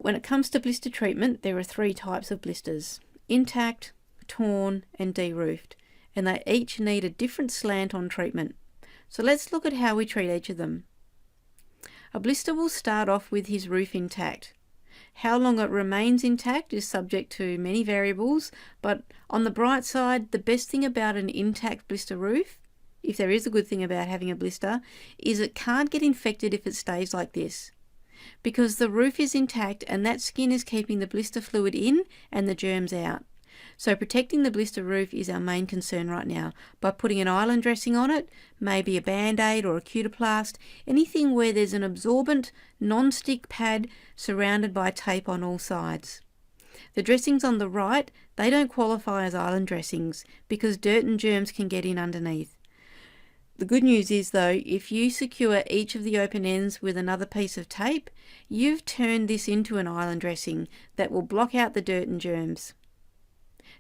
When it comes to blister treatment, there are 3 types of blisters: intact, torn and deroofed, and they each need a different slant on treatment. So let's look at how we treat each of them. A blister will start off with his roof intact. How long it remains intact is subject to many variables, but on the bright side, the best thing about an intact blister roof, if there is a good thing about having a blister, is it can't get infected if it stays like this, because the roof is intact and that skin is keeping the blister fluid in and the germs out. So protecting the blister roof is our main concern right now by putting an island dressing on it, maybe a Bandaid or a Cutiplast, anything where there's an absorbent, non-stick pad surrounded by tape on all sides. The dressings on the right, they don't qualify as island dressings because dirt and germs can get in underneath. The good news is though, if you secure each of the open ends with another piece of tape, you've turned this into an island dressing that will block out the dirt and germs.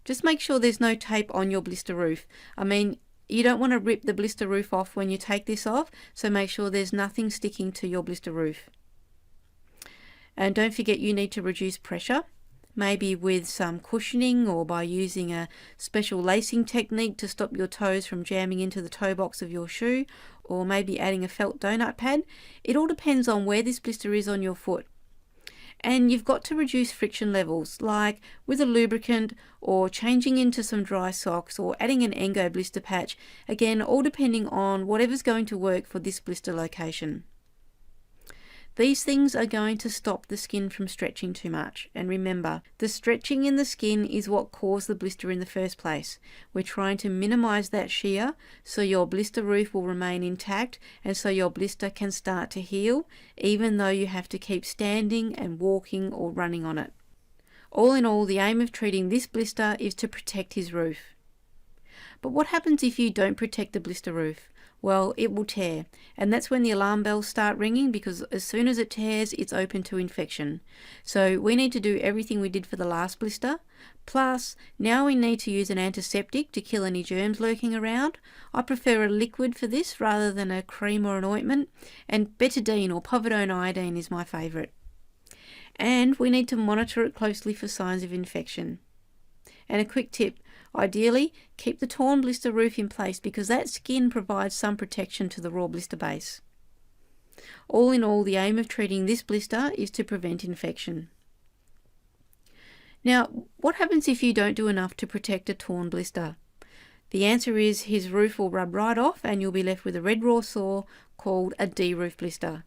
Just make sure there's no tape on your blister roof. I mean, you don't want to rip the blister roof off when you take this off, so make sure there's nothing sticking to your blister roof. And don't forget you need to reduce pressure, maybe with some cushioning or by using a special lacing technique to stop your toes from jamming into the toe box of your shoe, or maybe adding a felt donut pad. It all depends on where this blister is on your foot. And you've got to reduce friction levels, like with a lubricant or changing into some dry socks or adding an Engo blister patch, again all depending on whatever's going to work for this blister location. These things are going to stop the skin from stretching too much, and remember, the stretching in the skin is what caused the blister in the first place. We're trying to minimize that shear so your blister roof will remain intact and so your blister can start to heal, even though you have to keep standing and walking or running on it. All in all, the aim of treating this blister is to protect his roof. But what happens if you don't protect the blister roof? Well, it will tear, and that's when the alarm bells start ringing, because as soon as it tears, it's open to infection. So we need to do everything we did for the last blister, plus now we need to use an antiseptic to kill any germs lurking around. I prefer a liquid for this rather than a cream or an ointment, and betadine or povidone iodine is my favourite. And we need to monitor it closely for signs of infection. And a quick tip, ideally keep the torn blister roof in place because that skin provides some protection to the raw blister base. All in all, the aim of treating this blister is to prevent infection. Now, what happens if you don't do enough to protect a torn blister? The answer is his roof will rub right off and you'll be left with a red raw sore called a deroofed blister.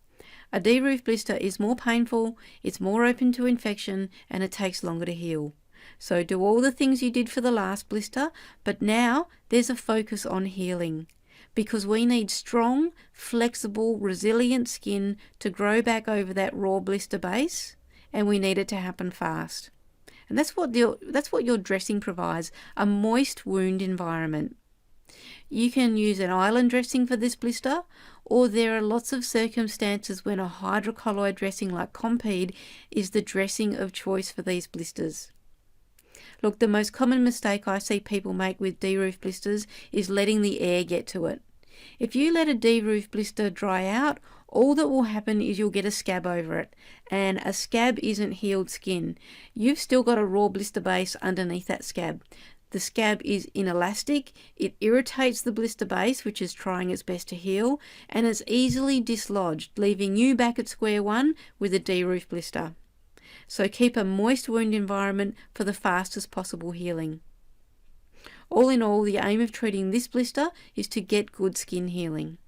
A deroofed blister is more painful, it's more open to infection, and it takes longer to heal. So do all the things you did for the last blister, but now there's a focus on healing, because we need strong, flexible, resilient skin to grow back over that raw blister base, and we need it to happen fast. And that's what your dressing provides, a moist wound environment. You can use an island dressing for this blister, or there are lots of circumstances when a hydrocolloid dressing like Compeed is the dressing of choice for these blisters. Look, the most common mistake I see people make with deroofed blisters is letting the air get to it. If you let a deroofed blister dry out, all that will happen is you'll get a scab over it, and a scab isn't healed skin. You've still got a raw blister base underneath that scab. The scab is inelastic, it irritates the blister base, which is trying its best to heal, and it's easily dislodged, leaving you back at square one with a deroofed blister. So keep a moist wound environment for the fastest possible healing. All in all, the aim of treating this blister is to get good skin healing.